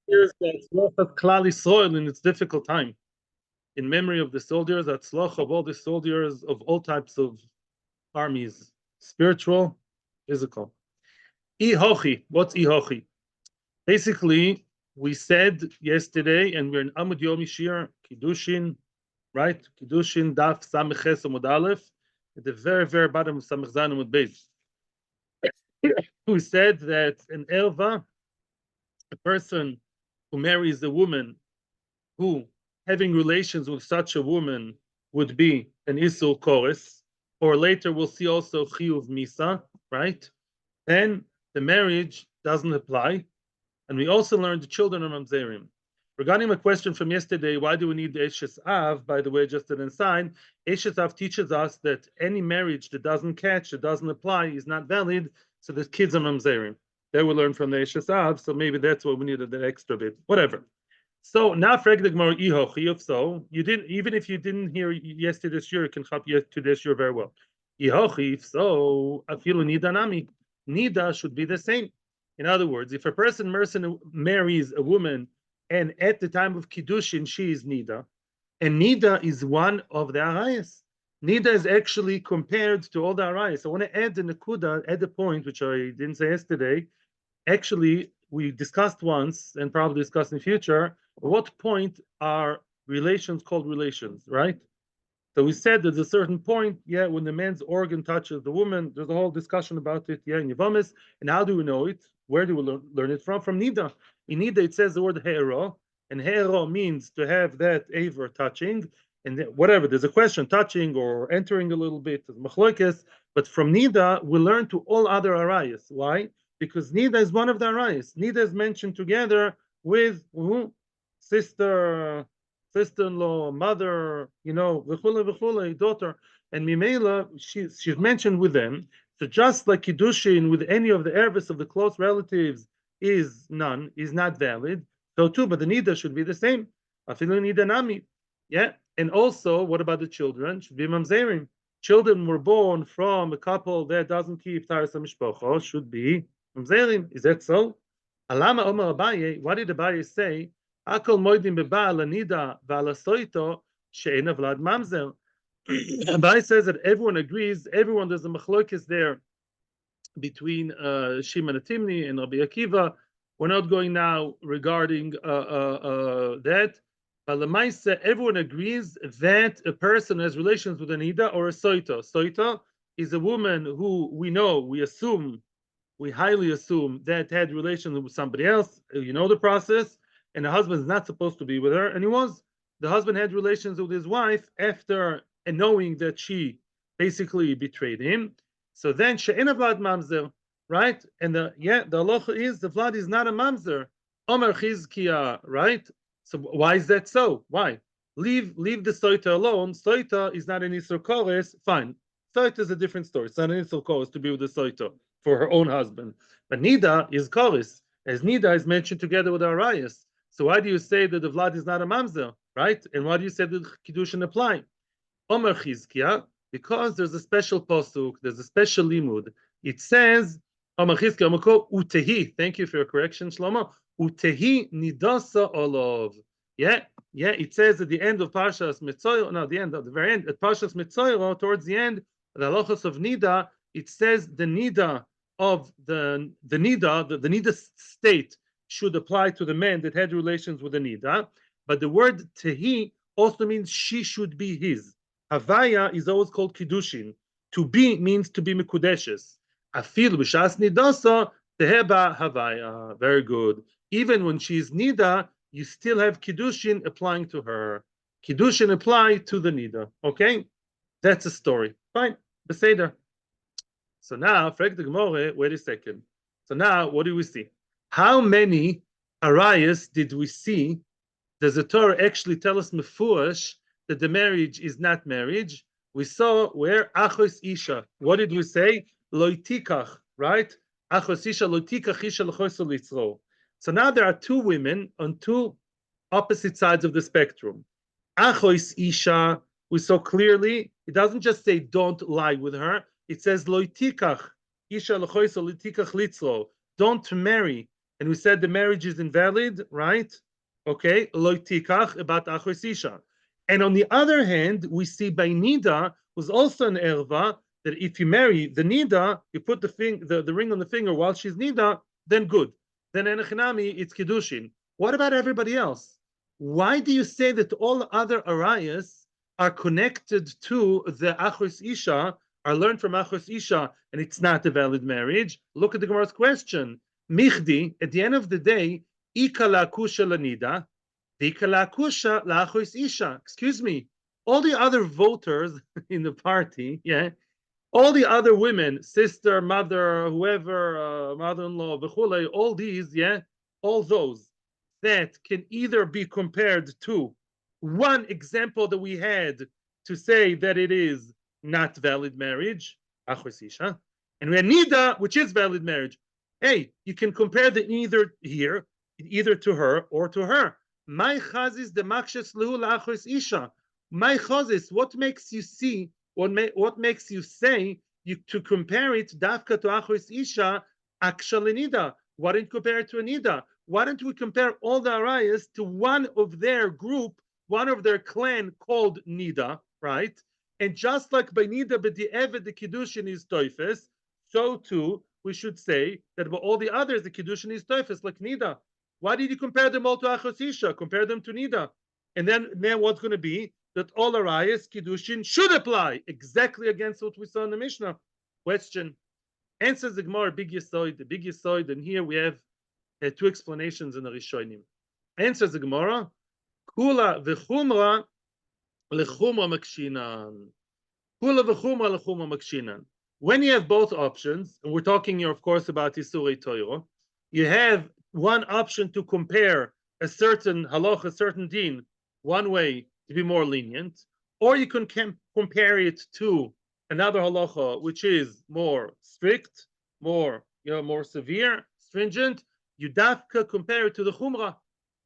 Here's the Tzloch of Klal Yisrael in its difficult time. In memory of the soldiers, that Tzloch of all the soldiers of all types of armies, spiritual, physical. Ihochi, what's Ihochi? Basically, we said yesterday, and we're in Amud Yomi Shiur, Kiddushin, right? Kiddushin, Daf, Samech Ches, Amud Aleph, at the very, very bottom of Samech Zayin Amud Beis. We said that an Ervah, a person who marries a woman who having relations with such a woman would be an Isul Kores, or later we'll see also Chiyuv Misa, right? Then the marriage doesn't apply. And we also learned the children are mamzerim. Regarding my question from yesterday, why do we need the Eshes Av? By the way, just an aside, Eshes Av teaches us that any marriage that doesn't catch, that doesn't apply, is not valid, so the kids are mamzerim. That we learned from the Eshes Av, so maybe that's what we needed, that extra bit. Whatever. So now, so you didn't, even if you didn't hear yesterday's shiur, you can hop today's shiur very well. So afilu nida nami, nida should be the same. In other words, if a person marries a woman and at the time of Kiddushin she is Nida, and Nida is one of the Arayas. Nida is actually compared to all the Arayas. I want to add the Nakuda, add the point, which I didn't say yesterday. Actually, we discussed once and probably discuss in the future, at what point are relations called relations, right? So we said there's a certain point, yeah, when the man's organ touches the woman, there's a whole discussion about it, yeah, in Yevamis. And how do we know it? Where do we learn it from? From Nida. In Nida, it says the word He'era, and He'era means to have that aver touching, and whatever, there's a question, touching or entering a little bit, machlokes, but from Nida, we learn to all other arayas. Why? Because Nida is one of the arayas. Nida is mentioned together with sister-in-law, mother, v'chule, daughter, and Mimela, she's mentioned with them. So just like Kiddushin with any of the Ervahs of the close relatives is not valid, so too, but the Nida should be the same. Afilu Nida Nami. Yeah. And also, what about the children? Should be mamzerim. Children were born from a couple that doesn't keep Taras HaMishpacha, should be mamzerim. Is that so? Alama Omar Abaye, what did Abaye say? Akol moedim beba'al anida v'alasoito she'en avlad mamzer. Abai says that everyone agrees, there's a machlokes there between Shimon Atimni and Rabbi Akiva. We're not going now regarding that. But Lamaisa, everyone agrees that a person has relations with a Nida or a Soita. Soita is a woman who we highly assume that had relations with somebody else. You know the process. And the husband is not supposed to be with her, and he was. The husband had relations with his wife after and knowing that she basically betrayed him. So then she'en avlad mamzer, right? And the halacha is the vlad is not a mamzer. Omer Chizkiya, right? So why is that so? Why? Leave the soita alone. Soita is not an Isur Kores. Fine. Soita is a different story. It's not an Isur Kores to be with the soita for her own husband. But Nida is Kores, as Nida is mentioned together with Arayas. So why do you say that the vlad is not a mamzer, right? And why do you say that Kiddushin apply? Omer Chizkiya, because there's a special posuk, there's a special limud. It says, Omer Chizkiya, utehi. Thank you for your correction, Shlomo. Utehi nidasa olov. Yeah. It says at the end of Parshas Mitzoyer, no, the very end, at Parshas Mitzoyer, towards the end, the halachos of Nida, it says the Nida of the Nida state should apply to the man that had relations with the Nida, but the word tehi also means she should be his. Havaya is always called Kiddushin. To be means to be Mekudeshes. Afil b'shas nidasa teheba havaya. Very good. Even when she's Nida, you still have Kiddushin applying to her. Kiddushin apply to the Nida. Okay? That's a story. Fine. Beseder. So now, frag the Gemara, wait a second. So now, what do we see? How many arayas did we see? Does the Torah actually tell us mefuash that the marriage is not marriage? We saw where achos isha. What did we say? Loitikach, right? Achos isha loitikach isha l'choso litzro. So now there are two women on two opposite sides of the spectrum. Achos isha, we saw clearly, it doesn't just say don't lie with her. It says loitikach isha l'choso loitikach litzro. Don't marry and we said the marriage is invalid, right? Okay, lo tikach bat achos isha. And on the other hand, we see by nida was also an erva that if you marry the nida, you put the ring on the finger while she's nida, then good. Then enechinami, it's kiddushin. What about everybody else? Why do you say that all other arayas are connected to the achos isha, are learned from achos isha, and it's not a valid marriage? Look at the Gemara's question. Michdi, at the end of the day, ika la kusha lanida, ika la kusha la achos isha. Excuse me, all the other voters in the party, yeah, all the other women, sister, mother, whoever, mother-in-law, v'chulei, all these, yeah, all those that can either be compared to one example that we had to say that it is not valid marriage, achos isha, and we had nida, which is valid marriage. Hey, you can compare the either here, either to her or to her. My chazis the makshes lehu la'achos isha. My chazis, what makes you see? What makes you say to compare it dafka to achos isha akshal nida? Why don't you compare it to a nida? Why don't we compare all the arayas to one of their group, one of their clan called nida, right? And just like by nida bedieved the Kiddushin is toifes, so too we should say that by all the others the Kiddushin is toifes like nida. Why did you compare them all to achos isha? Compare them to nida, and then what's going to be that all arayas Kiddushin should apply exactly against what we saw in the Mishnah. Question. Answers the Gemara big yisoid, and here we have two explanations in the Rishonim. Answers the Gemara, Kula v'chumra lechumra makshinan. Kula v'chumra lechumra makshinan. When you have both options, and we're talking here, of course, about Isurey Torah, you have one option to compare a certain halacha, a certain din, one way to be more lenient, or you can compare it to another halacha, which is more strict, more severe, stringent. You dafka compare it to the chumrah.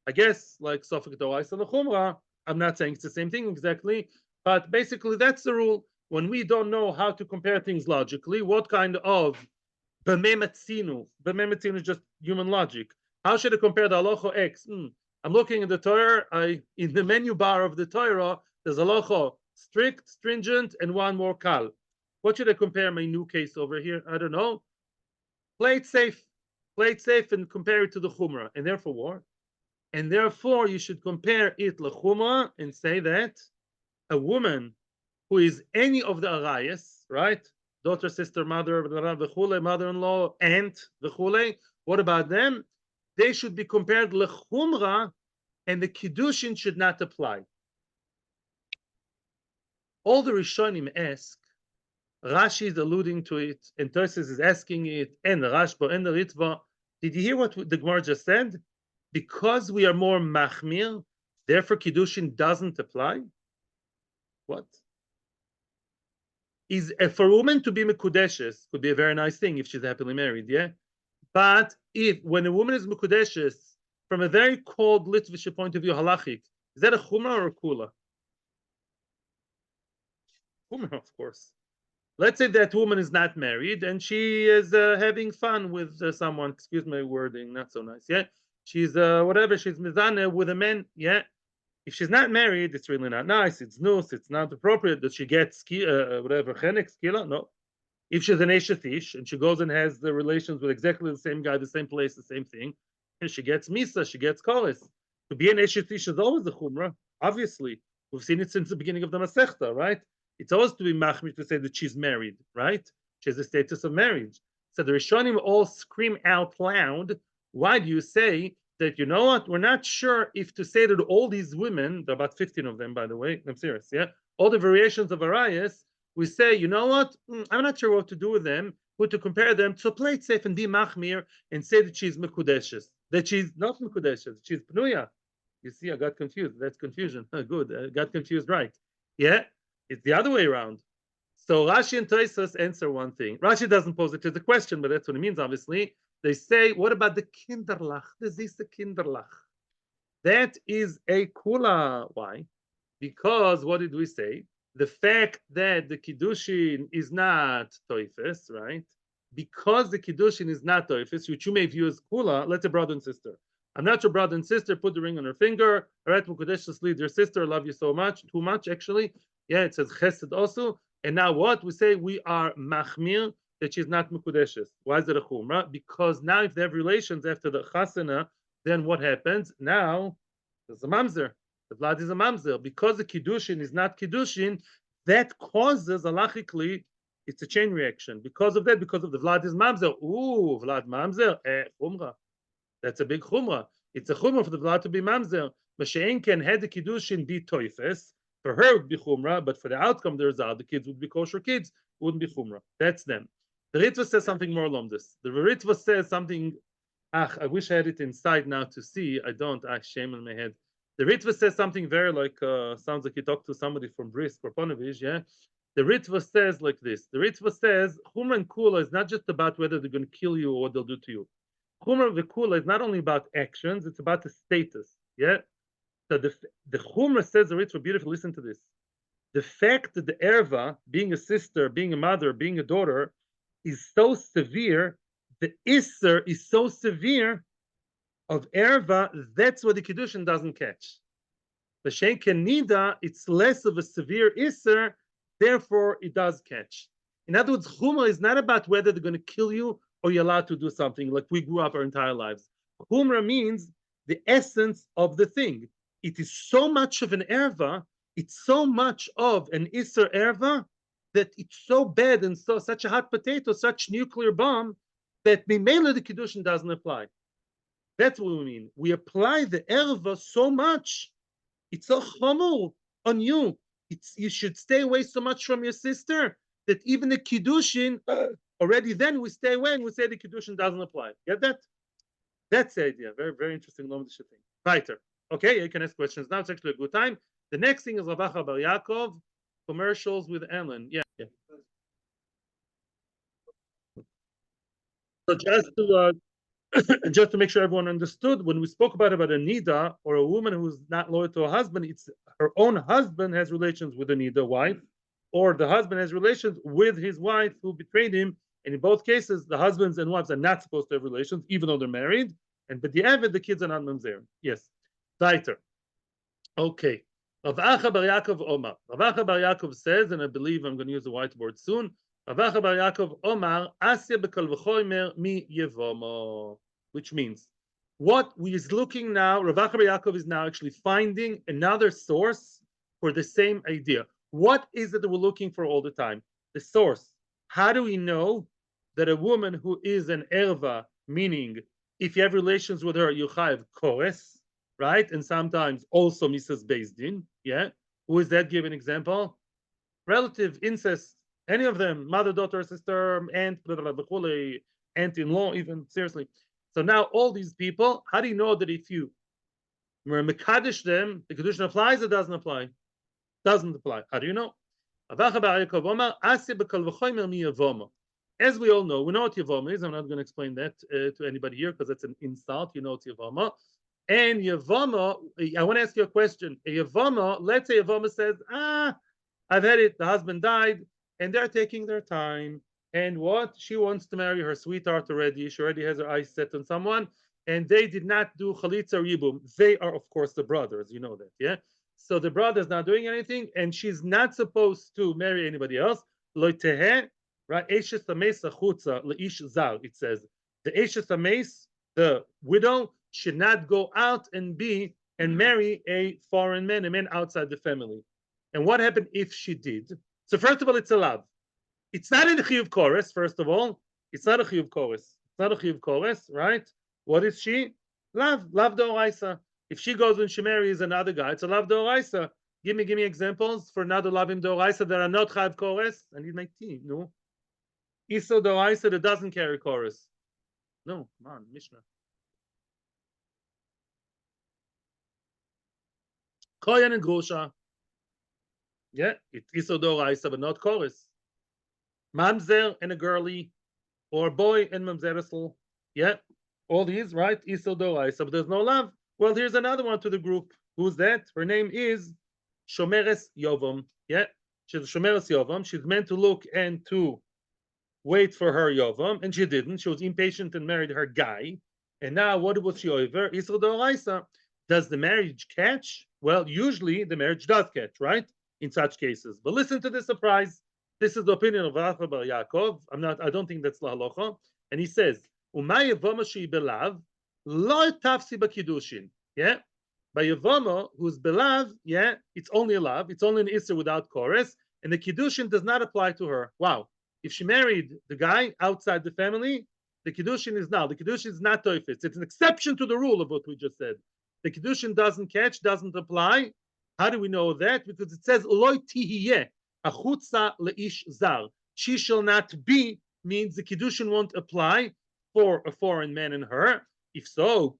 I guess like Sofik Dorais and the chumrah. I'm not saying it's the same thing exactly, but basically that's the rule. When we don't know how to compare things logically, what kind of b'mematzinu is just human logic. How should I compare the halacha X? I'm looking at the Torah. In the menu bar of the Torah, there's halacha strict, stringent, and one more kal. What should I compare my new case over here? I don't know. Play it safe, and compare it to the chumrah, and therefore you should compare it lechumrah and say that a woman who is any of the arayas, right? Daughter, sister, mother, mother-in-law, aunt, what about them? They should be compared lechumrah, and the kiddushin should not apply. All the Rishonim ask, Rashi is alluding to it, and Tosfos is asking it, and the Rashba and the Ritva. Did you hear what the Gemara just said? Because we are more machmir, therefore kiddushin doesn't apply. What? For a woman to be mekudeshes could be a very nice thing if she's happily married, yeah. But when a woman is mekudeshes from a very cold Litvish point of view, halachic, is that a chumrah or a kula? Chumrah, of course. Let's say that woman is not married and she is having fun with someone. Excuse my wording, not so nice. Yeah, she's whatever. She's mizane with a man. Yeah, if she's not married, it's really not nice. It's nus. It's not appropriate that she gets whatever chenek skila. No. If she's an eshetish and she goes and has the relations with exactly the same guy, the same place, the same thing, and she gets misa, she gets kolis. To be an eshetish is always a chumrah. Obviously, we've seen it since the beginning of the Masechta, right? It's always to be machmir to say that she's married, right? She has the status of marriage. So the Rishonim all scream out loud. Why do you say that, you know what, we're not sure if to say that all these women, there are about 15 of them, by the way, I'm serious, yeah? All the variations of Arayas, we say, you know what, I'm not sure what to do with them, who to compare them, so play it safe and be machmir and say that she's mekudeshes, that she's not mekudeshes, she's pnuya. You see, I got confused. That's confusion. Good, I got confused, right? Yeah? It's the other way around. So Rashi and Tosfos answer one thing. Rashi doesn't pose it as a question, but that's what it means, obviously. They say, what about the kinderlach? This is the kinderlach. That is a kula. Why? Because what did we say? The fact that the kiddushin is not toifes, right? because the Kiddushin is not Toifis, which you may view as Kula, let's say brother and sister. I'm not your brother and sister, put the ring on her finger. All right, Mukadeshly, dear sister, I love you so much, too much actually. Yeah, it says Chesed also. And now what? We say we are Machmir, that she's not Mukadeshes. Why is it a Chumrah? Because now if they have relations after the Chasana, then what happens? Now there's a mamzer. The blood is a mamzer. Because the Kiddushin is not Kiddushin, that causes halachically it's a chain reaction. Because of that, because of the Vlad is mamzer. Ooh, Vlad mamzer, chumrah. That's a big chumrah. It's a chumrah for the Vlad to be mamzer. Mashein can had the kiddushin be toifes. For her it would be chumrah, but for the outcome the result, the kids would be kosher kids, wouldn't be chumrah. That's them. The Ritva says something more along this. The Ritva says something. I wish I had it inside now to see. I don't. Shame on my head. The Ritva says something very like sounds like he talked to somebody from Brisk or Ponevezh, yeah. The Ritva says like this. The Ritva says Chumrah and Kula is not just about whether they're going to kill you or what they'll do to you. Chumrah and Kula is not only about actions; it's about the status. Yeah. So the Chumrah says the Ritva beautifully. Listen to this. The fact that the Ervah, being a sister, being a mother, being a daughter, is so severe. The Isser is so severe of Ervah. That's what the Kiddushin doesn't catch. The Shein Kenida, it's less of a severe Isser. Therefore, it does catch. In other words, Chumrah is not about whether they're going to kill you or you're allowed to do something like we grew up our entire lives. Chumrah means the essence of the thing. It is so much of an erva, it's so much of an Isser erva that it's so bad and so such a hot potato, such nuclear bomb that Mimela the Kiddushin doesn't apply. That's what we mean. We apply the erva so much, it's so chamur on you. You should stay away so much from your sister that even the Kiddushin, already then we stay away and we say the Kiddushin doesn't apply. Get that? That's the idea. Very, very interesting. Weiter. Okay, you can ask questions now. It's actually a good time. The next thing is Ravacha Bar Yaakov, commercials with Ellen. Yeah. So just to make sure everyone understood, when we spoke about a nida or a woman who's not loyal to a husband, it's her own husband has relations with a nida wife, or the husband has relations with his wife who betrayed him. And in both cases, the husbands and wives are not supposed to have relations, even though they're married. And bedieved, the kids are not mamzerim. Yes. Weiter. Okay. Rav Acha Bar Yaakov Omar. Rav Acha Bar Yaakov says, and I believe I'm going to use the whiteboard soon. Rav Acha Bar Yaakov Omar Asya bekal v'chomer mi yevomo, which means what we is looking now. Rav Acha Bar Yaakov is now actually finding another source for the same idea. What is it that we're looking for all the time? The source. How do we know that a woman who is an erva, meaning if you have relations with her, you have kores, right? And sometimes also Mrs. Bezdin, yeah. Who is that? Give an example. Relative, incest, any of them, mother, daughter, sister, aunt, aunt-in-law, even, seriously. So now all these people, how do you know that if you mekadesh them, the Kiddushin applies or doesn't apply? Doesn't apply. How do you know? As we all know, we know what Yavoma is. I'm not going to explain that to anybody here because that's an insult. You know what Yavoma. And Yavoma, I want to ask you a question. A Yavoma, let's say Yavoma says, I've had it. The husband died, and they're taking their time. And what? She wants to marry her sweetheart already. She already has her eyes set on someone. And they did not do chalitza or yibum. They are, of course, the brothers. You know that, yeah? So the brother's not doing anything, and she's not supposed to marry anybody else. Lo teheh, right? Eshes hameis achutza leish zal. It says the eshes hameis, the widow, should not go out and marry a foreign man, a man outside the family. And what happened if she did? So first of all, it's allowed. It's not in the chiyuv kores. First of all, it's not a chiyuv kores. It's not a chiyuv kores, right? What is she? Lav d'oraisa. If she goes and she marries another guy, it's a lav d'oraisa. Give me examples for another lavim d'oraisa that are not chayv kores. I need my tea. No. Iso d'oraisa that doesn't carry kores. No, come on, Mishnah. Kohen and Grusha. Yeah, it's Iso d'oraisa, but not kores. Mamzer and a girly, or boy and mamzerisl. Yeah, all these, right? Iso d'oraisa, but there's no love. Well, here's another one to the group. Who's that? Her name is Shomeres Yovam. Yeah, she's Shomeres Yovam. She's meant to look and to wait for her Yovam, and she didn't. She was impatient and married her guy. And now, what was she over? Isurey Asseh. Does the marriage catch? Well, usually the marriage does catch, right? In such cases. But listen to the surprise. This is the opinion of Rabbi Yaakov. I don't think that's la halacha. And he says, "Umay yevama she belav, lo tafsi b'kiddushin." Yeah, by yevama who's belav, yeah, it's only a lav, it's only an isser without chorus, and the kiddushin does not apply to her. Wow. If she married the guy outside the family, the Kiddushin is now. The Kiddushin is not toifis. It's an exception to the rule of what we just said. The Kiddushin doesn't catch, doesn't apply. How do we know that? Because it says, Loi tihiyeh, achutza leish zar. She shall not be, means the Kiddushin won't apply for a foreign man and her. If so,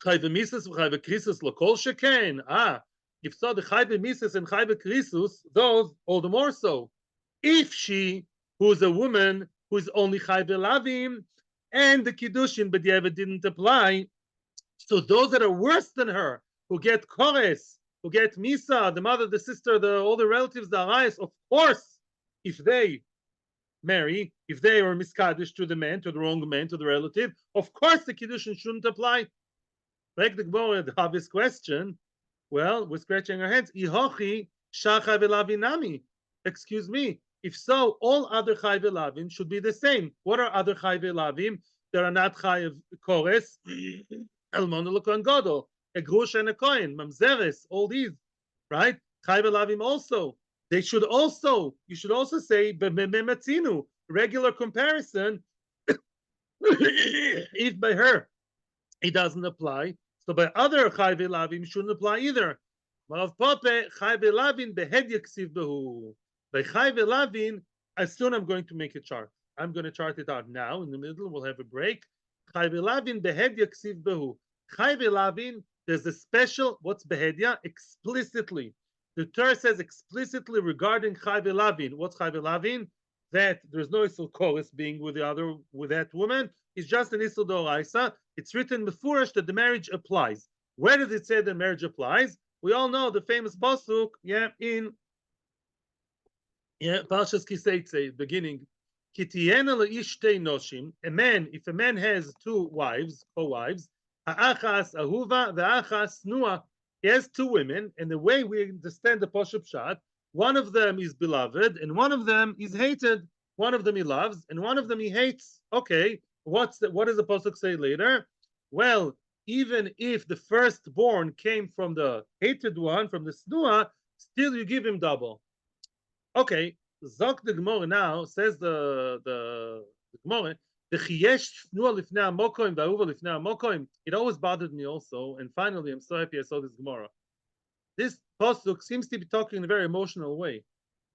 chayve mises v'chayve krisus lokol sheken. If so, the chayve mises and chayve krisus, those all the more so. If she, who's a woman who's only chayve lavim, and the Kiddushin bedieved didn't apply, so those that are worse than her, who get kores, who get misa, the mother, the sister, all the relatives, the arayas, of course, if they marry, if they are miskadish to the man, to the wrong man, to the relative, of course the Kiddushin shouldn't apply. Like the Gemara, the obvious question, well, we're scratching our heads. Ihochi shacha velavinami. Excuse me. If so, all other chayve lavim should be the same. What are other chayve lavim? There are not chayve kores, elmon l'kohen gadol, a grush and a kohen, mamzeres, all these, right? Chayve lavim also. They should also. You should also say b'mematzinu, regular comparison. If by her it doesn't apply, so by other chayve lavim shouldn't apply either. Marav Pope chayve lavin behed yaksiv behu. By chayve lavin, as soon I'm going to make a chart. I'm going to chart it out now. In the middle, we'll have a break. Chayve lavin behed yaksiv behu. Chayve lavin, there's a special, what's behedya? Explicitly. The Torah says explicitly regarding chayve lavin. What's chayve lavin? That there's no isur chorus being with that woman. It's just an isur d'oraisa. It's written before that the marriage applies. Where does it say the marriage applies? We all know the famous pasuk, in Parshas Kiseitze, beginning, Kitiyena leish shtei noshim. If a man has two wives, co-wives, ha'achas ahuva ve'achas snua. He has two women, and the way we understand the Pashup Pshat, one of them is beloved, and one of them is hated. One of them he loves, and one of them he hates. Okay, what does the pasuk say later? Well, even if the firstborn came from the hated one, from the snua, still you give him double. Okay, Zok the Gemara now says the Gemara. It always bothered me also, and finally I'm so happy I saw this Gemara. This pasuk seems to be talking in a very emotional way,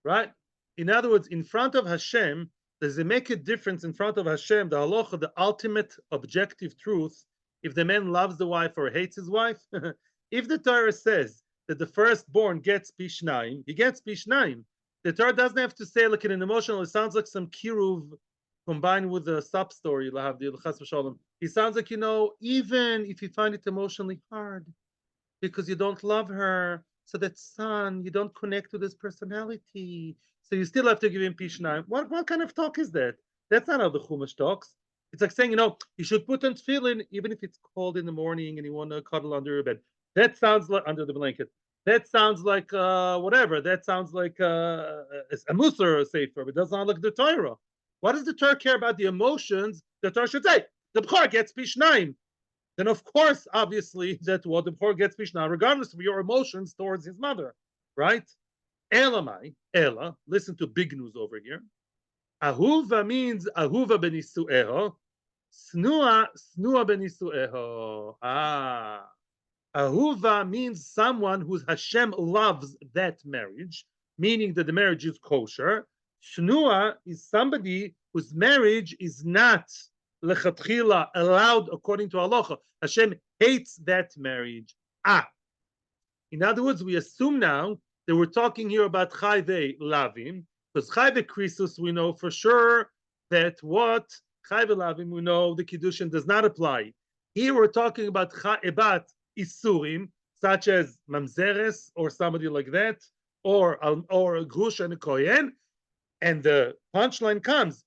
right? In other words, in front of Hashem, does it make a difference in front of Hashem, the halacha, the ultimate objective truth, if the man loves the wife or hates his wife? If the Torah says that the firstborn gets pishnaim, he gets pishnaim. The Torah doesn't have to say like in an emotional, it sounds like some kiruv combined with a sub story. It sounds like, even if you find it emotionally hard because you don't love her, so that son, you don't connect with his personality, so you still have to give him pishnaim. What kind of talk is that? That's not how the Chumash talks. It's like saying, you should put on tefillin even if it's cold in the morning and you want to cuddle under your bed. That sounds like under the blanket. That sounds like whatever. That sounds like a musar or a sefer, but it doesn't sound like the Torah. Why does the Torah care about the emotions? The Torah should say, the B'chor gets pishnaim. Then of course, obviously, that what the B'chor gets pishnaim, regardless of your emotions towards his mother, right? Elamai, Ela, listen to big news over here. Ahuva means ahuva benisueho. Snua benisueho. Ahuva means someone whose Hashem loves that marriage, meaning that the marriage is kosher. Snua is somebody whose marriage is not lechatchila allowed according to halacha. Hashem hates that marriage. In other words, we assume now that we're talking here about chayve lavim, because chayve krisus we know for sure that what chayve lavim we know the Kiddushin does not apply. Here we're talking about isurim, such as mamzeres or somebody like that, or a grush and a kohen, and the punchline comes: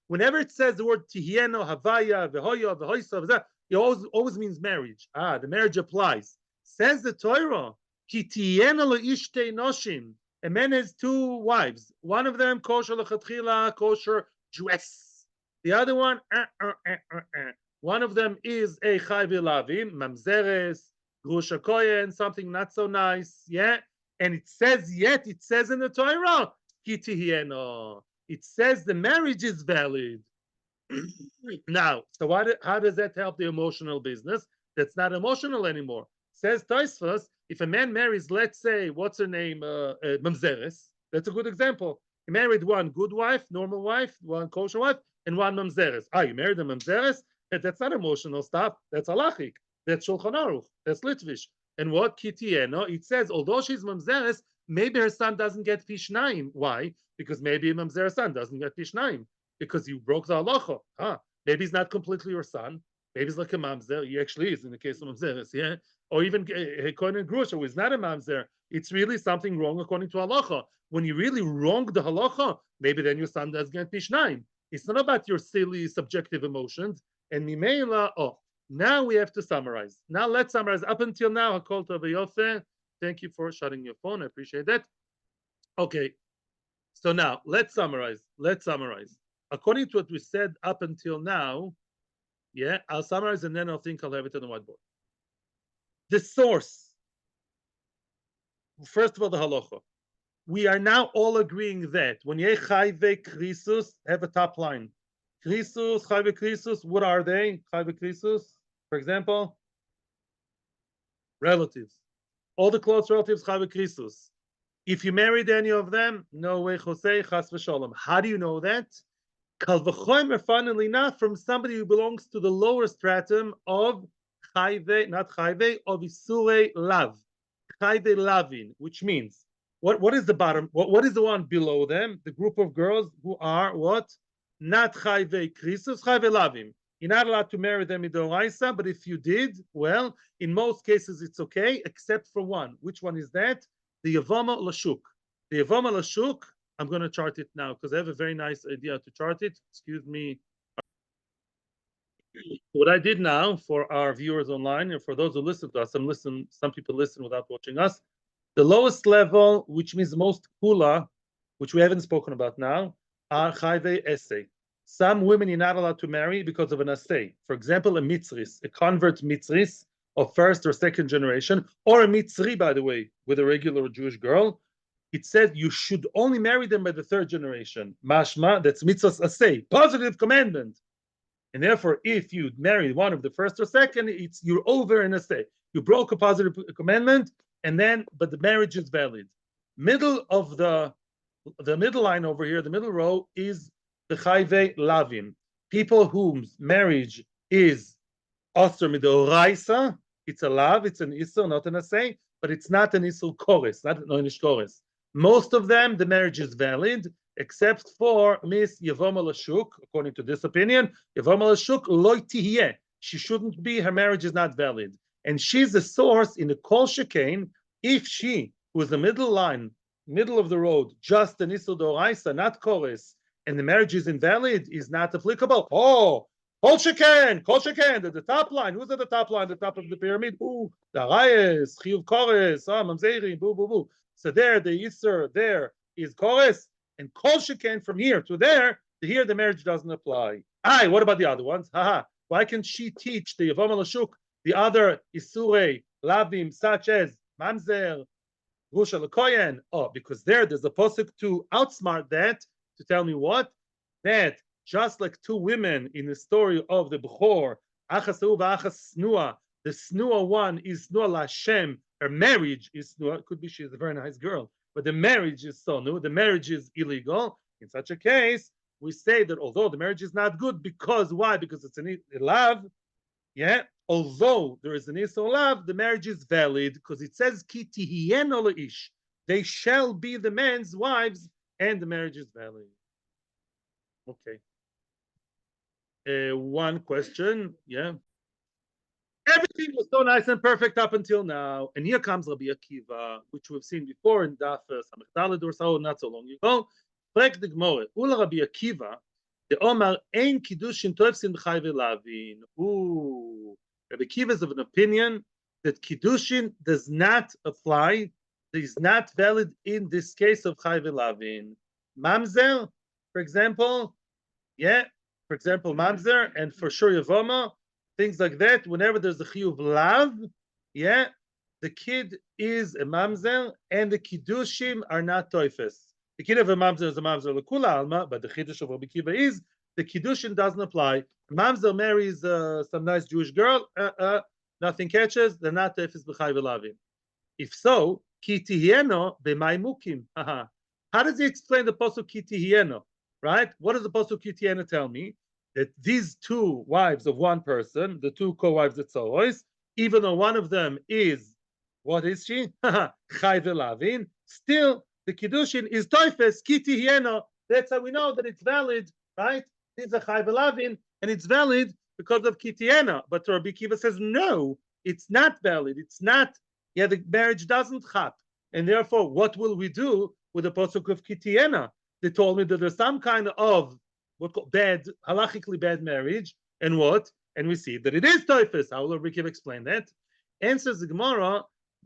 Whenever it says the word tihieno, havaya, vehoya, vehoisa, it always means marriage. The marriage applies. Says the Torah, ki tihieno leishte noshim. A man has two wives. One of them kosher lechatchila, kosher Jewess. The other one, one of them is a chayv lavim, mamzeres, grusha kohen, something not so nice. Yeah, and it says in the Torah, ki tihieno. It says the marriage is valid. Now, so how does that help the emotional business? That's not emotional anymore. Says Tosfos, if a man marries, let's say, what's her name, mamzeres, that's a good example. He married one good wife, normal wife, one kosher wife, and one mamzeres. You married a mamzeres? That's not emotional stuff. That's halachic. That's Shulchan Aruch. That's Litvish. And what kitieno? It says, although she's mamzeres, maybe her son doesn't get pishnaim. Why? Because maybe a mamzer son doesn't get pishnaim because you broke the halacha. Maybe he's not completely your son. Maybe he's like a mamzer. He actually is in the case of mamzeres, yeah. Or even Kohen and Grusha, who is not a mamzer. It's really something wrong according to halacha. When you really wrong the halacha, maybe then your son does get pishnaim. It's not about your silly subjective emotions. And mimela. Now we have to summarize. Now let's summarize. Up until now, Hakol Tov v'Yofeh. Thank you for shutting your phone. I appreciate that. Okay. So now let's summarize. According to what we said up until now, yeah, I'll summarize and then I'll think I'll have it on the whiteboard. The source. First of all, the halacha. We are now all agreeing that when ye chayve krisus, have a top line. Krisus, chayve krisus, what are they? Chayve krisus, for example, relatives. All the close relatives, chayve krisus. If you married any of them, no way, Jose, chas v'sholom. How do you know that? Kal v'chomer, funnily enough, from somebody who belongs to the lower stratum of chayve, not chayve, of Isurey lav, chayve lavin, which means what is the bottom? What is the one below them? The group of girls who are what? Not chayve krisus, chayve lavim. You're not allowed to marry them midoraisa, but if you did, well, in most cases it's okay, except for one. Which one is that? The Yavama Lashuk. The Yavama Lashuk, I'm going to chart it now because I have a very nice idea to chart it. Excuse me. What I did now for our viewers online and for those who listen to us, some people listen without watching us. The lowest level, which means most kula, which we haven't spoken about now, are Isurey Asseh. Some women you're not allowed to marry because of an assay. For example, a mitzris, a convert mitzris of first or second generation, or a mitzri, by the way, with a regular Jewish girl. It says you should only marry them by the third generation. Mashma, that's mitzvahs assay, positive commandment. And therefore, if you marry one of the first or second, you're over an assay. You broke a positive commandment, but the marriage is valid. Middle of the middle line over here, the middle row is the chayve lavim, people whose marriage is osur midoraisa. It's a lav, it's an isur, not an assay, but it's not an isur kores, not an oinish kores. Most of them, the marriage is valid, except for Miss Yavama Lashuk, according to this opinion. Yavama Lashuk loy tihiyeh. She shouldn't be, her marriage is not valid. And she's a source in the kol shekain, if she, who is the middle line, middle of the road, just an isur doraisa, not kores, and the marriage is invalid, is not applicable. Kol sheken, at the top line. Who's at the top line, the top of the pyramid? Ooh, the rayes, chiyuv kores, mamzerim, boo, boo, boo. So there, the isur, there is kores, and kol sheken from here to there, to here the marriage doesn't apply. What about the other ones? Why can't she teach the Yavama Lashuk, the other isurei lavim, such as mamzer, grusha lekoyen? Because there's a posuk to outsmart that, to tell me what? That just like two women in the story of the Bechor, achas achas snua, the snua one is snua lashem, her marriage is snua, could be she's a very nice girl, but the marriage is sonu, the marriage is illegal. In such a case, we say that although the marriage is not good, because why? Because it's a love, yeah. Although there is an isur love, the marriage is valid because it says ki tihieno leish, they shall be the man's wives, and the marriage is valid. Okay. One question, yeah. Everything was so nice and perfect up until now. And here comes Rabbi Akiva, which we've seen before in Daf Samech or so, not so long ago. Frek the Gemara, Ula Rabbi Akiva, the Omar, Ein Kiddushin Toefsin B'chai V'lavin. Ooh, Rabbi Akiva is of an opinion that Kiddushin does not apply, is not valid in this case of Chai V'lavin. Mamzer, for example, for example, mamzer, and for sure Yavoma, things like that, whenever there's a chiyuv lav, the kid is a mamzer, and the kiddushim are not toifes. The kid of a mamzer is a mamzer l'kula alma, but the chiddush of Rabbi Akiva is the kiddushin doesn't apply. Mamzer marries some nice Jewish girl, nothing catches, they're not toifes b'chai v'lavin. If so, ki tihieno b'may mukim. How does he explain the pasuk ki tihieno? Right? What does the pasuk ki tihieno tell me? That these two wives of one person, the two co-wives at Sohois, even though one of them is, what is she? Chai v'lavin, still the Kiddushin is toifes, ki tihieno. That's how we know that it's valid, right? It's a chai v'lavin, and it's valid because of ki tihieno. But Rabbi Akiva says, no, it's not valid. It's not, the marriage doesn't chap. And therefore, what will we do with the pasuk of ki tihieno? They told me that there's some kind of what called bad, halachically bad marriage, and what? And we see that it is toifes. How will Rabbi Akiva explain that? Answers the Gemara,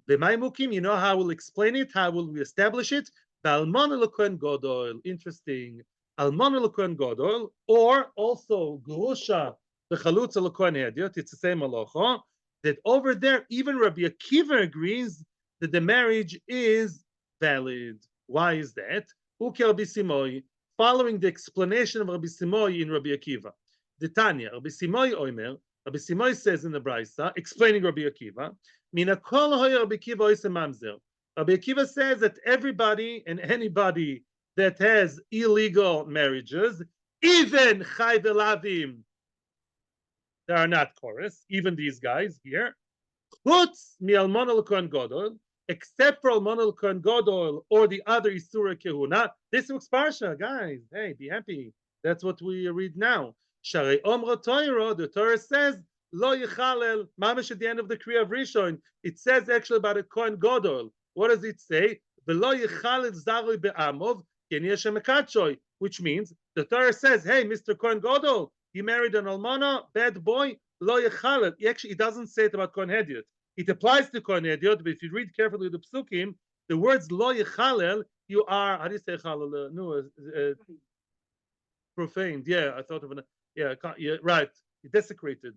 b'may mukim, you know how we'll explain it, how will we establish it? B'almon l'kohen gadol, interesting. Almon l'kohen gadol, or also grusha b'chalutza l'kohen hediot, it's the same halacha, that over there, even Rabbi Akiva agrees that the marriage is valid. Why is that? Uke Rabbi Simoy, following the explanation of Rabbi Simoy in Rabbi Akiva. The Tanya, Rabbi Simoy Omer, Rabbi Simoy says in the Braisa, explaining Rabbi Akiva, Mina kol hoya Rabbi Akiva oise mamzer. Rabbi Akiva says that everybody and anybody that has illegal marriages, even chai v'lavim, they are not chorus, even these guys here, chutz mi almona l'kohen gadol, except for Almon l'Kohen Gadol or the other Isurey Kehuna. This week's parsha, guys. Hey, be happy. That's what we read now. Sharei Omra Torah, the Torah says, Lo Yechalel, mamish at the end of the Kriya of Rishon. It says actually about a Kohen Gadol. What does it say? V'lo Yechalel Zaroi be'amov, ken yeshem ekatshoi, which means the Torah says, hey, Mr. Kohen Gadol, you married an almana, bad boy, Lo Yechalel. Actually, it doesn't say it about Kohen Hediot. It applies to Kohen Hediot, but if you read carefully the psukim, the words lo yechalel, you are, how do you say chalel? No, profaned. Yeah, I thought of an, right. You desecrated.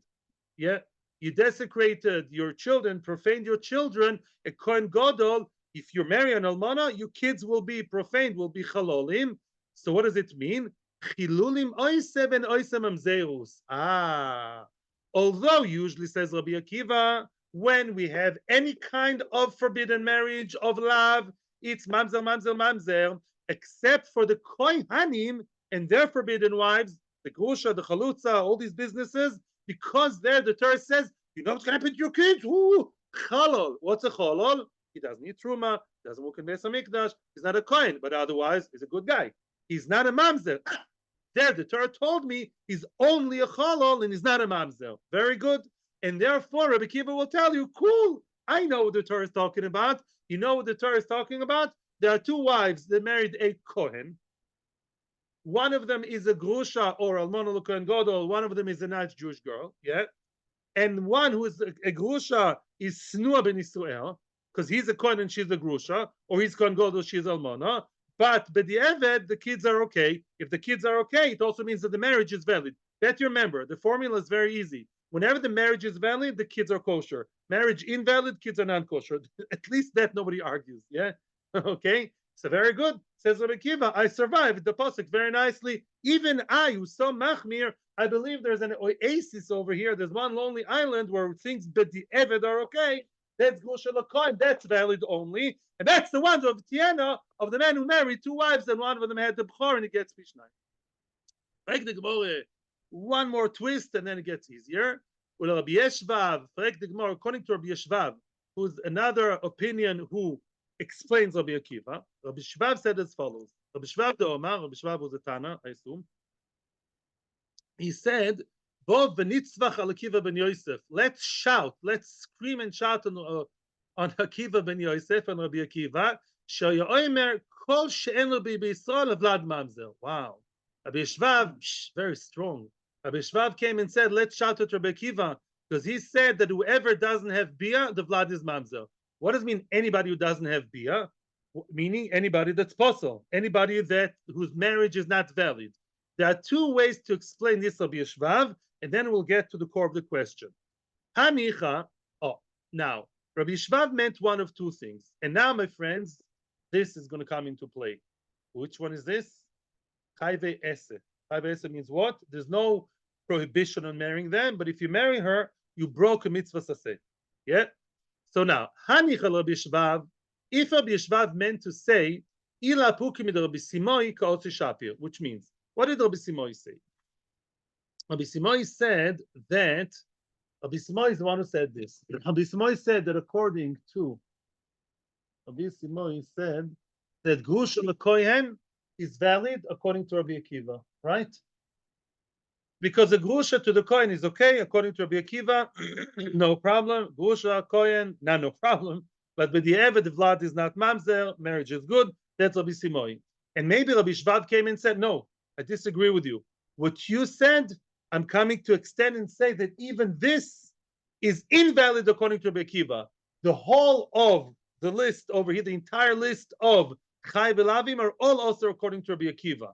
Yeah, you desecrated your children, profaned your children. A Kohen Gadol, if you marry an almana, your kids will be profaned, will be chalolim. So what does it mean? Chilulim oise ben oise mamzerus. Although usually says Rabbi Akiva, when we have any kind of forbidden marriage of love, it's mamzer, except for the kohanim and their forbidden wives, the grusha, the chalutza, all these businesses, because there the Torah says, you know what's going to happen to your kids? Ooh, chalol. What's a chalol? He doesn't eat truma, doesn't work in Beis Hamikdash, he's not a kohen, but otherwise he's a good guy. He's not a mamzer. There, the Torah told me he's only a chalol and he's not a mamzer. Very good. And therefore, Rabbi Akiva will tell you, cool, I know what the Torah is talking about. You know what the Torah is talking about? There are two wives that married a Kohen. One of them is a grusha or almona l'kohen gadol. One of them is a nice Jewish girl, and one who is a grusha is snua ben Israel, because he's a Kohen and she's a grusha, or he's Kohen gadol, she's almona. But bedieved, the kids are okay. If the kids are okay, it also means that the marriage is valid. That you remember. The formula is very easy. Whenever the marriage is valid, the kids are kosher. Marriage invalid, kids are non-kosher. At least that nobody argues. Yeah, okay. So very good. Says Rabbi Akiva, I survived the pasuk very nicely. Even I, who's so machmir, I believe there's an oasis over here. There's one lonely island where things bedieved are okay. That's grusha l'kohen. That's valid only, and that's the one of Tiana of the man who married two wives, and one of them had the bchor, and he gets mishnah. One more twist, and then it gets easier. According to Rabbi Yeshvav, who's another opinion who explains Rabbi Akiva, Rabbi Shvav said as follows. Rabbi Shvav the Omar, Rabbi Shvav was a Tana, I assume. He said Bo v'nitzvach al Akiva ben Yosef. Let's shout, let's scream and shout on Akiva ben Yosef and Rabbi Akiva. Shoyomer kol she'en lo b'Yisrael vlad mamzer. Wow. Rabbi Shvav, very strong. Rabbi Shvav came and said, let's shout at Rabbi Akiva, because he said that whoever doesn't have bia, the vlad is mamzer. What does it mean, anybody who doesn't have bia? Meaning anybody that's possible, anybody that whose marriage is not valid. There are two ways to explain this, Rabbi Shvav, and then we'll get to the core of the question. Hanicha, now, Rabbi Shvav meant one of two things. And now, my friends, this is going to come into play. Which one is this? Isurey Asseh. Isurey Asseh means what? There's no prohibition on marrying them, but if you marry her, you broke a mitzvah saseh. Yeah? So now, Hanicha Rabbi Shvav, if Rabbi Shvav meant to say, Ila pukim id Rabbi Simoi ka'otzi shapir, which means, what did Rabbi Simoi say? Rabbi Simoi said that, Rabbi Simoi is the one who said this. Rabbi Simoi said that according to, Rabbi Simoi said that Gush al Kohen is valid according to Rabbi Akiva, right? Because the Grusha to the Kohen is okay, according to Rabbi Akiva, no problem. Grusha, Kohen, no problem. But bedieved, the vlad is not mamzer, marriage is good. That's Rabbi Simoi. And maybe Rabbi Shvav came and said, no, I disagree with you. What you said, I'm coming to extend and say that even this is invalid according to Rabbi Akiva. The whole of the list over here, the entire list of Chai V'Lavim are all also according to Rabbi Akiva.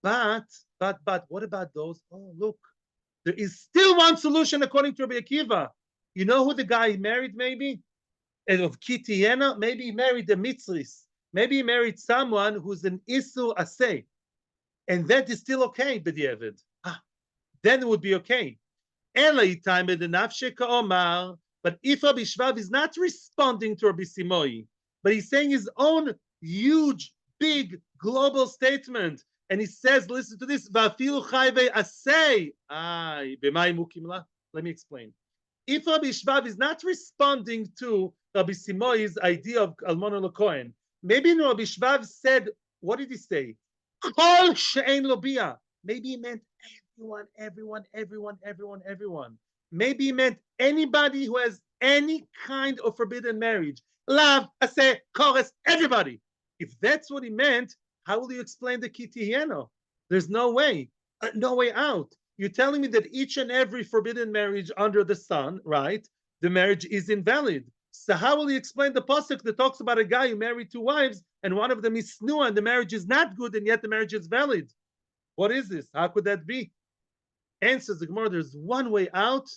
But, what about those? Oh, look, there is still one solution according to Rabbi Akiva. You know who the guy he married, maybe? Of Kitiena? Maybe he married the Mitzris. Maybe he married someone who's an Isurey Asseh. And that is still okay, bedieved. Then it would be okay. But if Rabbi Shvav is not responding to Rabbi Simoi, but he's saying his own huge, big, global statement, and he says, listen to this, Let me explain. If Rabbi Shvav is not responding to Rabbi Simoi's idea of Almona L'Kohen, maybe Rabbi Shvav said, what did he say? Kol she'ein lo bia. Maybe he meant everyone. Maybe he meant anybody who has any kind of forbidden marriage. Lav, aseh, chores, everybody. If that's what he meant, how will you explain the Kitieno? There's no way out. You're telling me that each and every forbidden marriage under the sun, right? The marriage is invalid. So how will you explain the pasuk that talks about a guy who married two wives and one of them is snua and the marriage is not good and yet the marriage is valid? What is this? How could that be? Answers the Gemara, there's one way out.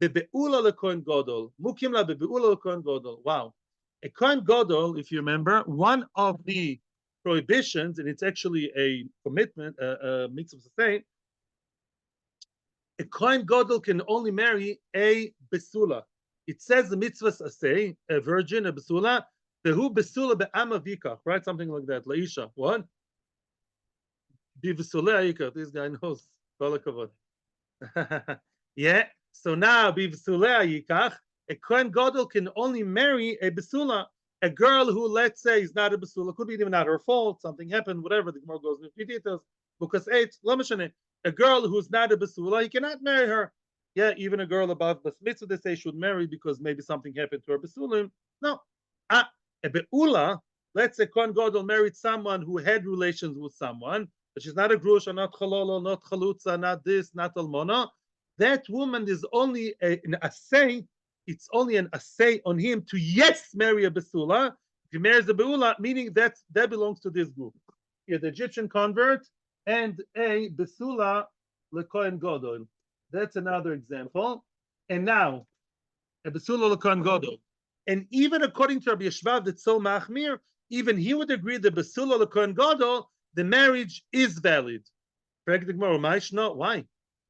Bebe'ula lekohen godol. Mukim la bebe'ula lekohen godol. Wow. A kohen godol, if you remember, one of the prohibitions, and it's actually a commitment, a mitzvah to say, a kohen gadol can only marry a besula. It says the mitzvah to say a virgin, a besula, behu besula be'ama vikach, right? Something like that. Laisha, what? Be besula yikach. This guy knows. Kol hakavod. Yeah. So now, be besula yikach. A kohen gadol can only marry a besula. A girl who, let's say, is not a besula, could be even not her fault, something happened, whatever, the Gemara goes into details, because a girl who's not a besula, he cannot marry her. Yeah, even a girl above bas mitzvah, they say should marry because maybe something happened to her besulim. No. A be'ula, let's say Kohen Gadol married someone who had relations with someone, but she's not a grusha, not chalolo, not chalutza, not this, not almona. That woman is only an assay. It's only an assay on him to marry a besula. If he marries a beula, meaning that belongs to this group. Yeah, the Egyptian convert and a besula lekohen gadol. That's another example. And now, a besula lekohen gadol. And even according to Rabbi Shvav, that's so machmir, even he would agree that besula lekohen gadol, the marriage is valid. Why?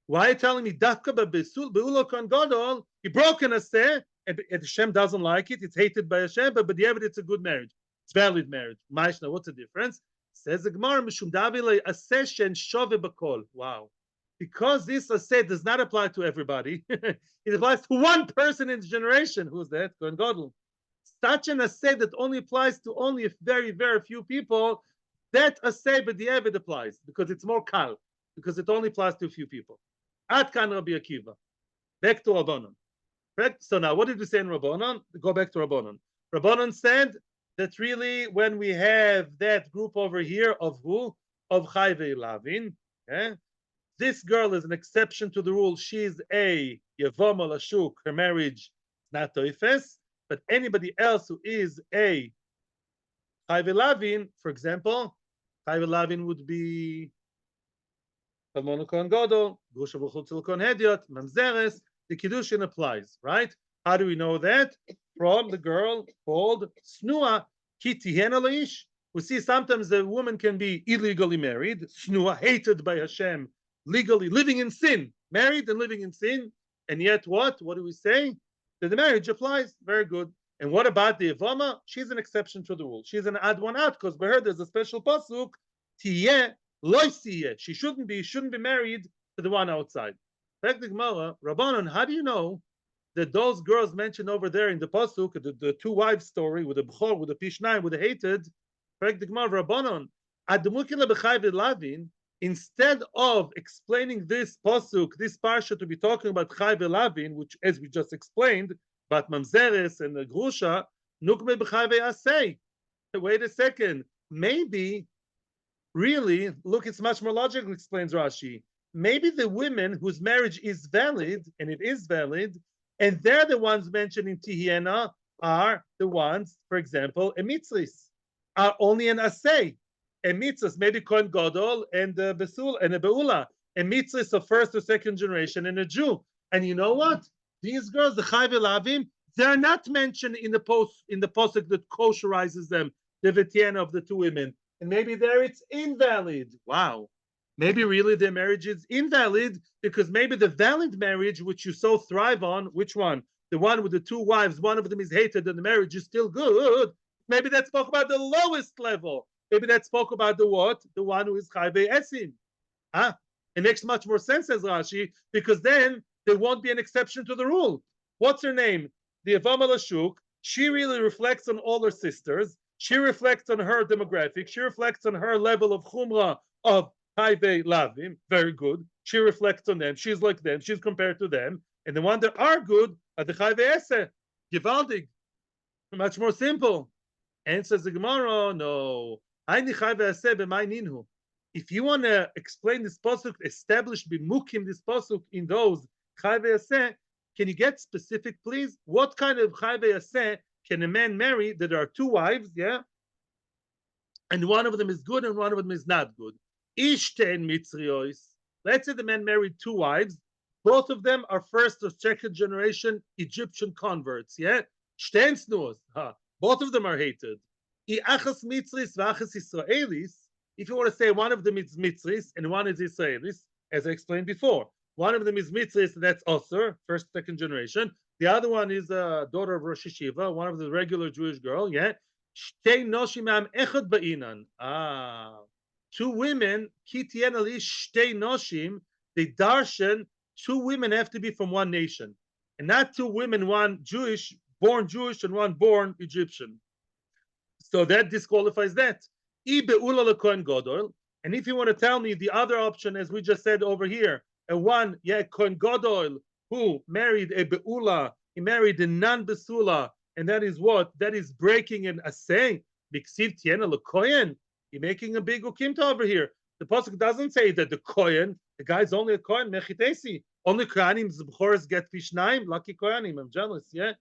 Why are you telling me dafka be'ula kohen gadol? He broke an asseh, and Hashem doesn't like it. It's hated by Hashem, but bedieved it's a good marriage. It's valid marriage. Maishna, what's the difference? Says the Gemara, mishum davile asseh shen shove b'kol. Wow, because this asseh does not apply to everybody. It applies to one person in the generation. Who's that? Kohen gadol. Such an asseh that only applies to only a very, very few people. That asseh bedieved applies because it's more kal, because it only applies to a few people. Ad kan Rabbi Akiva. Back to Rabbanon. Correct? So now, what did we say in Rabbanon? Go back to Rabbanon. Rabbanon said that really when we have that group over here of who? Of Chayvei Lavin. Okay? This girl is an exception to the rule. She's a Yevama Lashuk. Her marriage is not toifes. But anybody else who is a Chayvei Lavin, for example, Chayvei Lavin would be Talmon Kohen Gadol, Grusha B'chutz Kohen Hediot, Mamzeres. The Kiddushin applies, right? How do we know that? From the girl called Snua Kitihena Leish. We see sometimes the woman can be illegally married, Snua, hated by Hashem, legally living in sin, married and living in sin, and yet what? What do we say? That the marriage applies. Very good. And what about the Yevama? She's an exception to the rule. She's an ad one out because by her there's a special pasuk, Tiyeh loisiyeh. She shouldn't be married to the one outside. Rabbanon, how do you know that those girls mentioned over there in the pasuk, the two wives story with the bchor, with the pishnayim, with the hated? Rabbanon, instead of explaining this pasuk, this parsha to be talking about Chayvei Lavin, which, as we just explained, about mamzeres and the grusha, nukme b'Chayvei Asseh. Wait a second, maybe, really, look, it's much more logical, explains Rashi. Maybe the women whose marriage is valid, and it is valid, and they're the ones mentioned in Tihiena, are the ones, for example, emitzris, are only an assay. Emitzris, maybe Kohen Gadol and Besul and a Beula. Emitzris of first or second generation and a Jew. And you know what? These girls, the Chayvei Lavim, they're not mentioned in the posuk that kosherizes them, the Vetiena of the two women. And maybe there it's invalid. Wow. Maybe really their marriage is invalid because maybe the valid marriage, which you so thrive on, which one? The one with the two wives, one of them is hated and the marriage is still good. Maybe that spoke about the lowest level. Maybe that spoke about the what? The one who is Chayvei Esim. It makes much more sense, says Rashi, because then there won't be an exception to the rule. What's her name? The Yevama Lashuk. She really reflects on all her sisters. She reflects on her demographic. She reflects on her level of chumrah of Chayvei Lavim. Very good. She reflects on them. She's like them. She's compared to them. And the one that are good are the Chayvei Asseh. Givaldig. Much more simple. And says the Gemara, no. If you want to explain this pasuk, establish bimukim this pasuk in those Chayvei Asseh, can you get specific, please? What kind of Chayvei Asseh can a man marry that there are two wives, yeah? And one of them is good and one of them is not good. Ishten mitzriois. Let's say the man married two wives. Both of them are first or second generation Egyptian converts, yeah? Shten snuos. Both of them are hated. If you want to say one of them is Mitzris and one is Israelis, as I explained before, one of them is Mitzris, that's Osir, first, second generation. The other one is a daughter of Rosh Yeshiva, one of the regular Jewish girl, yeah. Two women, they darshan, two women have to be from one nation, and not two women, one Jewish and one born Egyptian. So that disqualifies that. And if you want to tell me the other option, as we just said over here, Kohen Gadol, who married a Be'ula, he married a non-Besula, and that is what? That is breaking an assay. You're making a big ukimta over here. The pasuk doesn't say that the Kohen, the guy's only a Kohen, mechitesi. Only Kohanim, Zebchoros get Pishnaim, lucky Kohanim, I'm jealous, yeah?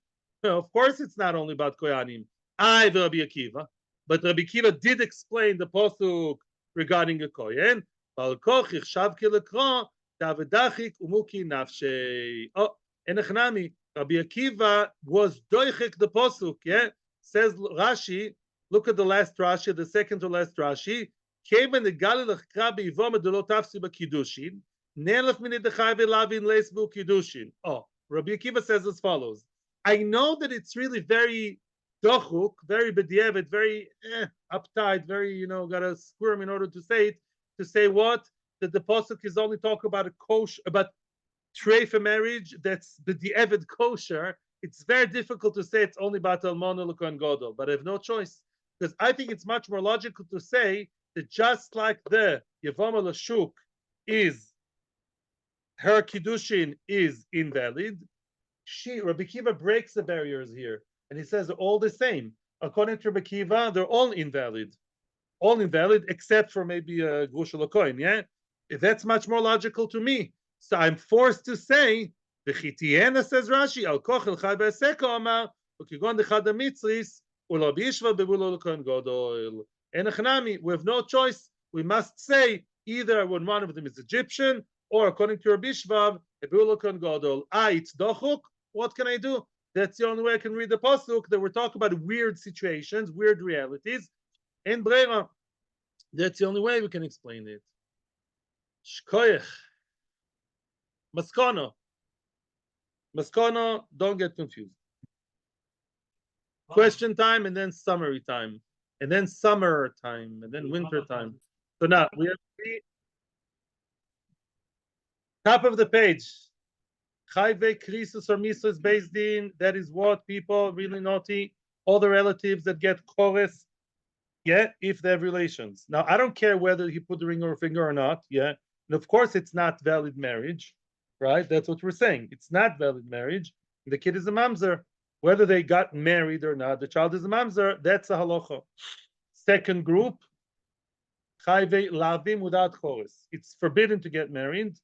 No, of course it's not only about Kohanim. I, Rabbi Akiva, but Rabbi Akiva did explain the pasuk regarding a Kohen. Oh, enechnami. Rabbi Akiva was doichek the pasuk. Yeah, says Rashi. Look at the last Rashi, the second to last Rashi. Kevan the Galilach Krabi Yvoma de lo tafsi b'Kiddushin. Nelach minid dechayve lavin leis b'Kiddushin. Oh, Rabbi Akiva says as follows. I know that it's really very dochuk, very bedieved, very uptight, very, gotta squirm in order to say it. To say what? That the pasuk is only talk about a kosher, about treifa marriage that's bedieved kosher. It's very difficult to say it's only about almana l'kohen gadol, but I have no choice because I think it's much more logical to say that just like the yevama l'shuk is her Kiddushin is invalid. Rabbi Akiva breaks the barriers here, and he says they're all the same. According to Rabbi Akiva, they're all invalid except for maybe a Gushal Kohen. Yeah, that's much more logical to me. So I'm forced to say the Chitiena, says Rashi, al kochel chai be'aseka amar ukigon dechad mitzris ulo bishva bebulo l'kohen gadol. And Echanami, we have no choice. We must say either when one of them is Egyptian, or according to Rabbi Shvav, bebulo l'kohen gadol. It's dochuk. What can I do? That's the only way I can read the pasuk, that we're talking about weird situations, weird realities. And brera, that's the only way we can explain it. Shkoyach. Maskana. Maskana, don't get confused. Question time, and then summary time, and then summer time, and then winter time. So now we have three. Top of the page. Chayve krisus or misus based in. That is what people really naughty. All the relatives that get chores. Yeah, if they have relations. Now I don't care whether he put the ring on her finger or not. Yeah, and of course it's not valid marriage, right? That's what we're saying. It's not valid marriage. The kid is a mamzer. Whether they got married or not, the child is a mamzer. That's a halacha. Second group, chayve lavim without chores. It's forbidden to get married,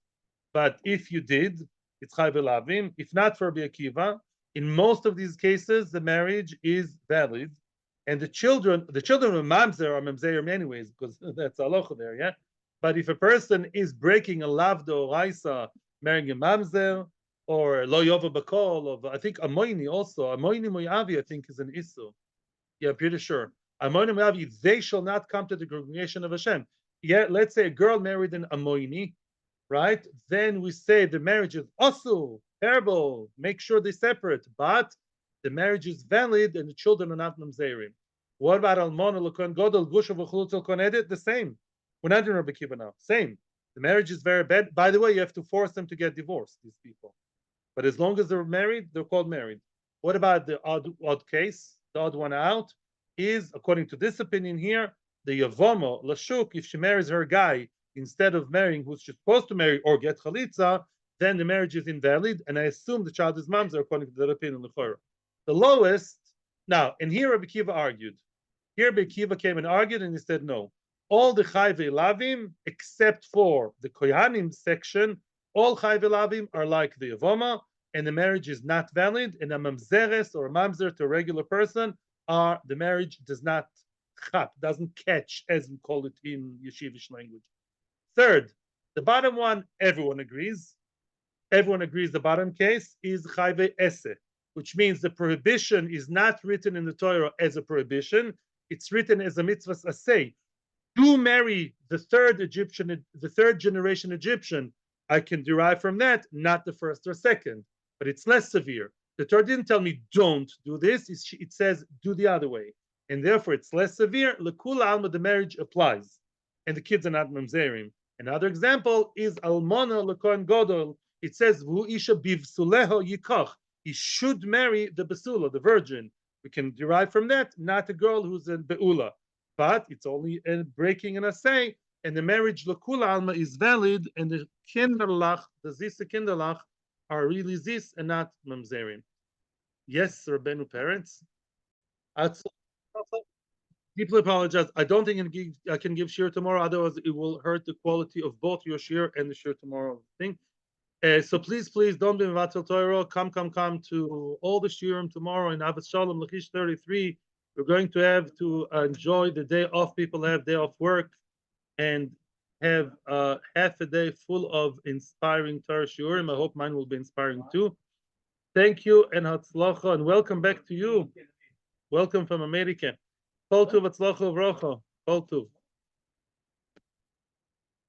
but if you did, it's chayve lavim. If not for Rabbi Akiva, in most of these cases, the marriage is valid, and the children of mamzer are mamzerim anyways, because that's halacha there, yeah. But if a person is breaking a lavdo raisa, marrying a mamzer, or lo yova bakol of, I think amoini also, amoini moyavi, I think is an issue. Yeah, I'm pretty sure. Amoini moyavi, they shall not come to the congregation of Hashem. Yeah, let's say a girl married an amoini, right? Then we say the marriage is also terrible. Make sure they separate, but the marriage is valid and the children are not mamzerim. What about almona l'kohen gadol gusha v'chulutz l'kohen edit? The same. We're not doing Rabbi Akiva now. Same. The marriage is very bad. By the way, you have to force them to get divorced. These people. But as long as they're married, they're called married. What about the odd case? The odd one out is, according to this opinion here, the Yavoma, Lashuk, if she marries her guy instead of marrying who she's supposed to marry or get Chalitza, then the marriage is invalid, and I assume the child is mamzer, according to that opinion, the lowest, now, and here Rabbi Akiva argued. Here Rabbi Akiva came and argued, and he said, no. All the Chayve Lavim, except for the Kohanim section, all Chayve Lavim are like the Yavoma, and the marriage is not valid, and a mamzeres or a mamzer to a regular person, the marriage does not doesn't catch, as we call it in yeshivish language. Third, the bottom one, everyone agrees. Everyone agrees the bottom case is Isurey Asseh, which means the prohibition is not written in the Torah as a prohibition, it's written as a mitzvah asseh. Do marry the third generation Egyptian. I can derive from that, not the first or second, but it's less severe. The Torah didn't tell me don't do this, it says do the other way. And therefore it's less severe. L'kul alma, the marriage applies. And the kids are not mamzerim. Another example is almona l'kohen gadol. It says v'hu isha bivsuleho yikach. He should marry the besula, the virgin. We can derive from that, not a girl who's in beula. But it's only breaking an assay, and the marriage l'kul alma is valid, and the kinderlach, the zisa kinderlach, are really zis and not mamzerim. Yes, Rabbeinu parents. I deeply apologize. I don't think I can give shiur tomorrow, otherwise it will hurt the quality of both your shiur and the shiur tomorrow thing. So please don't be mevatel Torah. Come to all the shiurim tomorrow in Avos Shalom Lachish 33. We're going to have to enjoy the day off. People have day off work and have half a day full of inspiring Torah shiurim. I hope mine will be inspiring too. Thank you and hatzlacha, and welcome back to you. Welcome from America. Kol tuv hatzlacha uvracha. Kol tuv.